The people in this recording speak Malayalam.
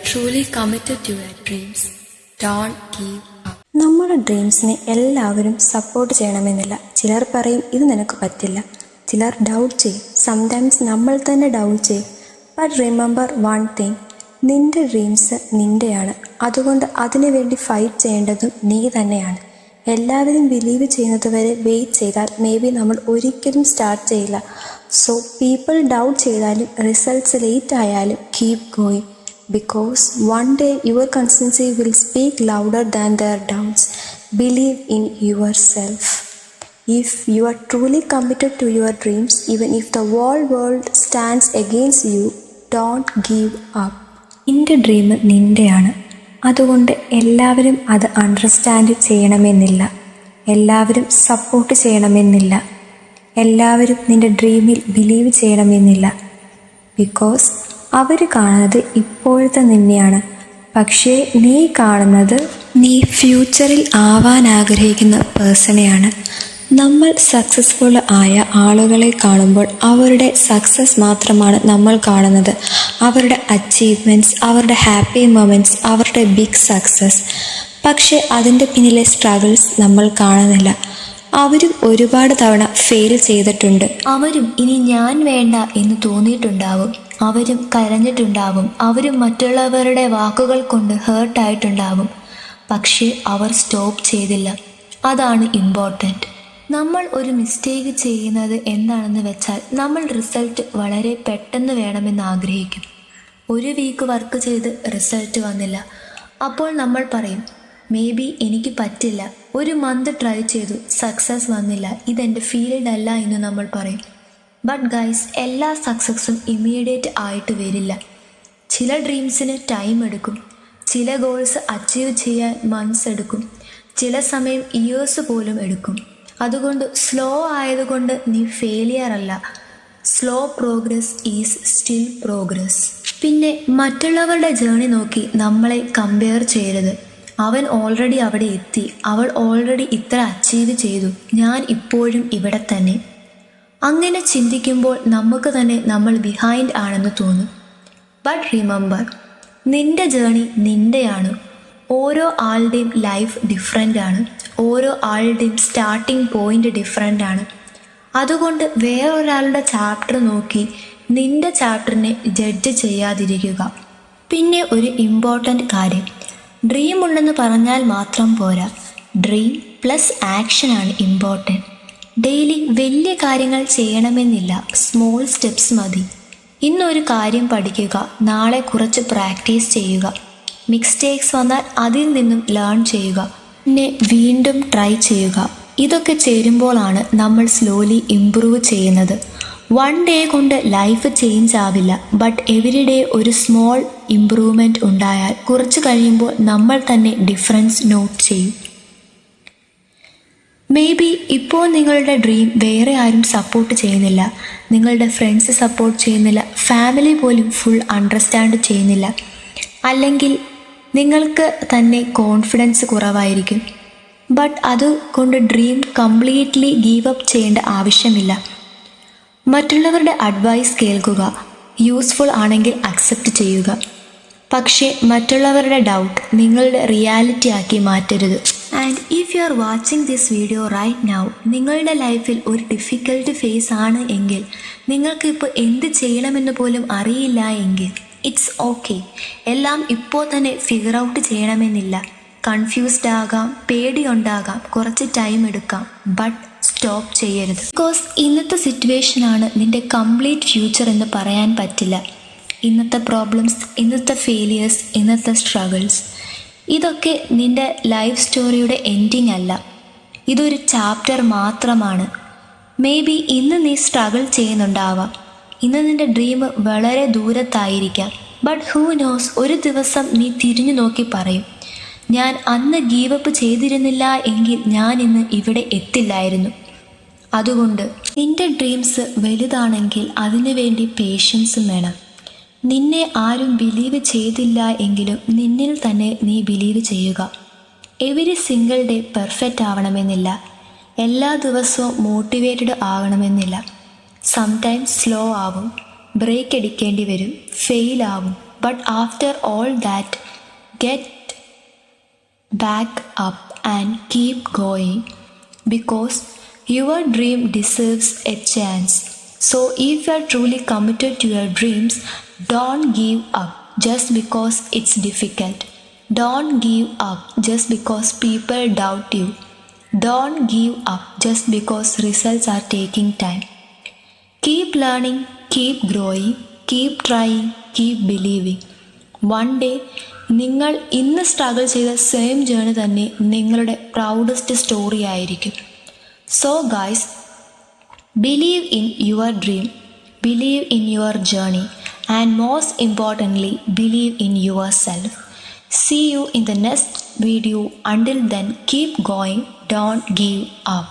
truly committed to your dreams, don't give up. നമ്മുടെ ഡ്രീംസിനെ എല്ലാവരും സപ്പോർട്ട് ചെയ്യണമെന്നില്ല. ചിലർ പറയും ഇത് നിനക്ക് പറ്റില്ല, ചിലർ ഡൗട്ട് ചെയ്യും, സംടൈംസ് നമ്മൾ തന്നെ ഡൗട്ട് ചെയ്യും. ബട്ട് റിമെമ്പർ വൺ തിങ്, നിൻ്റെ ഡ്രീംസ് നിൻ്റെയാണ്. അതുകൊണ്ട് അതിനു വേണ്ടി ഫൈറ്റ് ചെയ്യേണ്ടതും നീ തന്നെയാണ്. എല്ലാവരും ബിലീവ് ചെയ്യുന്നത് വരെ വെയിറ്റ് ചെയ്താൽ മേ ബി നമ്മൾ ഒരിക്കലും സ്റ്റാർട്ട് ചെയ്യില്ല. സോ പീപ്പിൾ ഡൗട്ട് ചെയ്താലും റിസൾട്ട്സ് ലേറ്റ് ആയാലും keep going. Because one day your consistency will speak louder than their doubts. Believe in yourself. If you are truly committed to your dreams, even if the whole world stands against you, don't give up. നിൻ്റെ ഡ്രീം നിൻ്റെയാണ്. അതുകൊണ്ട് എല്ലാവരും അത് അണ്ടർസ്റ്റാൻഡ് ചെയ്യണമെന്നില്ല, എല്ലാവരും സപ്പോർട്ട് ചെയ്യണമെന്നില്ല, എല്ലാവരും നിൻ്റെ ഡ്രീമിൽ ബിലീവ് ചെയ്യണമെന്നില്ല. ബിക്കോസ് അവർ കാണുന്നത് ഇപ്പോഴത്തെ നിന്നെയാണ്, പക്ഷേ നീ കാണുന്നത് നീ ഫ്യൂച്ചറിൽ ആവാൻ ആഗ്രഹിക്കുന്ന പേഴ്സണെയാണ്. നമ്മൾ സക്സസ്ഫുൾ ആയ ആളുകളെ കാണുമ്പോൾ അവരുടെ സക്സസ് മാത്രമാണ് നമ്മൾ കാണുന്നത്, അവരുടെ അച്ചീവ്മെൻറ്റ്സ്, അവരുടെ ഹാപ്പി മൊമെൻറ്റ്സ്, അവരുടെ ബിഗ് സക്സസ്. പക്ഷേ അതിൻ്റെ പിന്നിലെ സ്ട്രഗിൾസ് നമ്മൾ കാണുന്നില്ല. അവരും ഒരുപാട് തവണ ഫെയിൽ ചെയ്തിട്ടുണ്ട്. അവരും ഇനി ഞാൻ വേണ്ട എന്ന് തോന്നിയിട്ടുണ്ടാവും, അവരും കരഞ്ഞിട്ടുണ്ടാവും, അവരും മറ്റുള്ളവരുടെ വാക്കുകൾ കൊണ്ട് ഹേർട്ടായിട്ടുണ്ടാവും. പക്ഷേ അവർ സ്റ്റോപ്പ് ചെയ്തില്ല. അതാണ് ഇമ്പോർട്ടൻറ്റ്. നമ്മൾ ഒരു മിസ്റ്റേക്ക് ചെയ്യുന്നത് എന്താണെന്ന് വെച്ചാൽ നമ്മൾ റിസൾട്ട് വളരെ പെട്ടെന്ന് വേണമെന്ന് ആഗ്രഹിക്കും. ഒരു വീക്ക് വർക്ക് ചെയ്ത് റിസൾട്ട് വന്നില്ല, അപ്പോൾ നമ്മൾ പറയും മേ ബി എനിക്ക് പറ്റില്ല. ഒരു മന്ത് ട്രൈ ചെയ്തു, സക്സസ് വന്നില്ല, ഇതെൻ്റെ ഫീൽഡ് അല്ല എന്ന് നമ്മൾ പറയും. ബട്ട് ഗൈസ്, എല്ലാ സക്സസ്സും ഇമ്മീഡിയറ്റ് ആയിട്ട് വരില്ല. ചില ഡ്രീംസിന് ടൈം എടുക്കും, ചില ഗോൾസ് അച്ചീവ് ചെയ്യാൻ മന്ത്സ് എടുക്കും, ചില സമയം ഇയേഴ്സ് പോലും എടുക്കും. അതുകൊണ്ട് സ്ലോ ആയതുകൊണ്ട് നീ ഫെയിലിയർ അല്ല. Slow progress is still progress. പിന്നെ മറ്റുള്ളവരുടെ ജേണി നോക്കി നമ്മളെ കമ്പയർ ചെയ്യരുത്. അവൻ ഓൾറെഡി അവിടെ എത്തി, അവൾ ഓൾറെഡി ഇത്ര അച്ചീവ് ചെയ്തു, ഞാൻ ഇപ്പോഴും ഇവിടെ തന്നെ. അങ്ങനെ ചിന്തിക്കുമ്പോൾ നമുക്ക് തന്നെ നമ്മൾ ബിഹൈൻഡ് ആണെന്ന് തോന്നും. ബട്ട് റിമെമ്പർ, നിൻ്റെ ജേണി നിൻ്റെയാണ്. ഓരോ ആളുടെയും ലൈഫ് ഡിഫറെൻ്റ് ആണ്, ഓരോ ആളുടെയും സ്റ്റാർട്ടിംഗ് പോയിൻ്റ് ഡിഫറെൻ്റ് ആണ്. അതുകൊണ്ട് വേറൊരാളുടെ ചാപ്റ്റർ നോക്കി നിൻ്റെ ചാപ്റ്ററിനെ ജഡ്ജ് ചെയ്യാതിരിക്കുക. പിന്നെ ഒരു ഇമ്പോർട്ടൻ്റ് കാര്യം, ഡ്രീം ഉണ്ടെന്ന് പറഞ്ഞാൽ മാത്രം പോരാ, ഡ്രീം പ്ലസ് ആക്ഷനാണ് ഇമ്പോർട്ടൻറ്റ്. ഡെയിലി വലിയ കാര്യങ്ങൾ ചെയ്യണമെന്നില്ല, സ്മോൾ സ്റ്റെപ്സ് മതി. ഇന്നൊരു കാര്യം പഠിക്കുക, നാളെ കുറച്ച് പ്രാക്ടീസ് ചെയ്യുക, മിസ്റ്റേക്സ് വന്നാൽ അതിൽ നിന്നും ലേൺ ചെയ്യുക, പിന്നെ വീണ്ടും ട്രൈ ചെയ്യുക. ഇതൊക്കെ ചേരുമ്പോഴാണ് നമ്മൾ സ്ലോലി ഇംപ്രൂവ് ചെയ്യുന്നത്. വൺ ഡേ കൊണ്ട് ലൈഫ് ചേഞ്ച് ആവില്ല, ബട്ട് എവറി ഡേ ഒരു സ്മോൾ ഇംപ്രൂവ്മെൻറ്റ് ഉണ്ടായാൽ കുറച്ച് കഴിയുമ്പോൾ നമ്മൾ തന്നെ ഡിഫറൻസ് നോട്ട് ചെയ്യും. മേ ബി ഇപ്പോൾ നിങ്ങളുടെ ഡ്രീം വേറെ ആരും സപ്പോർട്ട് ചെയ്യുന്നില്ല, നിങ്ങളുടെ ഫ്രണ്ട്സ് സപ്പോർട്ട് ചെയ്യുന്നില്ല, ഫാമിലി പോലും ഫുൾ അണ്ടർസ്റ്റാൻഡ് ചെയ്യുന്നില്ല, അല്ലെങ്കിൽ നിങ്ങൾക്ക് തന്നെ കോൺഫിഡൻസ് കുറവായിരിക്കും. ബട്ട് അതുകൊണ്ട് ഡ്രീം കംപ്ലീറ്റ്ലി ഗീവ് അപ്പ് ചെയ്യേണ്ട ആവശ്യമില്ല. മറ്റുള്ളവരുടെ അഡ്വൈസ് കേൾക്കുക, യൂസ്ഫുൾ ആണെങ്കിൽ അക്സെപ്റ്റ് ചെയ്യുക. പക്ഷേ മറ്റുള്ളവരുടെ ഡൗട്ട് നിങ്ങളുടെ റിയാലിറ്റി ആക്കി മാറ്റരുത്. And if you are watching this video right now, നിങ്ങളുടെ ലൈഫിൽ ഒരു ഡിഫിക്കൽട്ട് ഫേസ് ആണ് എങ്കിൽ, നിങ്ങൾക്കിപ്പോൾ എന്ത് ചെയ്യണമെന്ന് പോലും അറിയില്ല എങ്കിൽ, ഇറ്റ്സ് ഓക്കെ. എല്ലാം ഇപ്പോൾ തന്നെ ഫിഗർ ഔട്ട് ചെയ്യണമെന്നില്ല. കൺഫ്യൂസ്ഡ് ആകാം, പേടിയുണ്ടാകാം, കുറച്ച് ടൈം എടുക്കാം, ബട്ട് സ്റ്റോപ്പ് ചെയ്യരുത്. ബിക്കോസ് ഇന്നത്തെ സിറ്റുവേഷനാണ് നിൻ്റെ കംപ്ലീറ്റ് ഫ്യൂച്ചർ എന്ന് പറയാൻ പറ്റില്ല. ഇന്നത്തെ പ്രോബ്ലംസ്, ഇന്നത്തെ ഫെയിലിയേഴ്സ്, ഇന്നത്തെ സ്ട്രഗിൾസ്, ഇതൊക്കെ നിൻ്റെ ലൈഫ് സ്റ്റോറിയുടെ എൻഡിങ് അല്ല, ഇതൊരു ചാപ്റ്റർ മാത്രമാണ്. മേ ബി ഇന്ന് നീ സ്ട്രഗിൾ ചെയ്യുന്നുണ്ടാവാം, ഇന്ന് നിൻ്റെ ഡ്രീം വളരെ ദൂരത്തായിരിക്കാം, ബട്ട് ഹൂ നോസ്, ഒരു ദിവസം നീ തിരിഞ്ഞു നോക്കി പറയും, ഞാൻ അന്ന് ഗീവപ്പ് ചെയ്തിരുന്നില്ല എങ്കിൽ ഞാൻ ഇന്ന് ഇവിടെ എത്തില്ലായിരുന്നു. അതുകൊണ്ട് നിൻ്റെ ഡ്രീംസ് വലുതാണെങ്കിൽ അതിനു വേണ്ടി പേഷ്യൻസും വേണം. നിന്നെ ആരും ബിലീവ് ചെയ്തില്ല എങ്കിലും നിന്നിൽ തന്നെ നീ ബിലീവ് ചെയ്യുക. എവരി സിംഗിൾ ഡേ പെർഫെക്റ്റ് ആവണമെന്നില്ല, എല്ലാ ദിവസവും മോട്ടിവേറ്റഡ് ആകണമെന്നില്ല. സംടൈംസ് സ്ലോ ആവും, ബ്രേക്ക് അടിക്കേണ്ടി വരും, ഫെയിൽ ആവും, But after all that, get back up and keep going because your dream deserves a chance. So if you are truly committed to your dreams, don't give up just because it's difficult. Don't give up just because people doubt you. Don't give up just because results are taking time. Keep learning, keep growing, keep trying, keep believing. One day നിങ്ങൾ ഇന്ന് സ്ട്രഗിൾ ചെയ്ത സെയിം ജേണി തന്നെ നിങ്ങളുടെ പ്രൗഡസ്റ്റ് സ്റ്റോറി ആയിരിക്കും. So guys, believe in your dream, believe in your journey and most importantly believe in your self. See you in the next video. Until then, keep going, don't give up.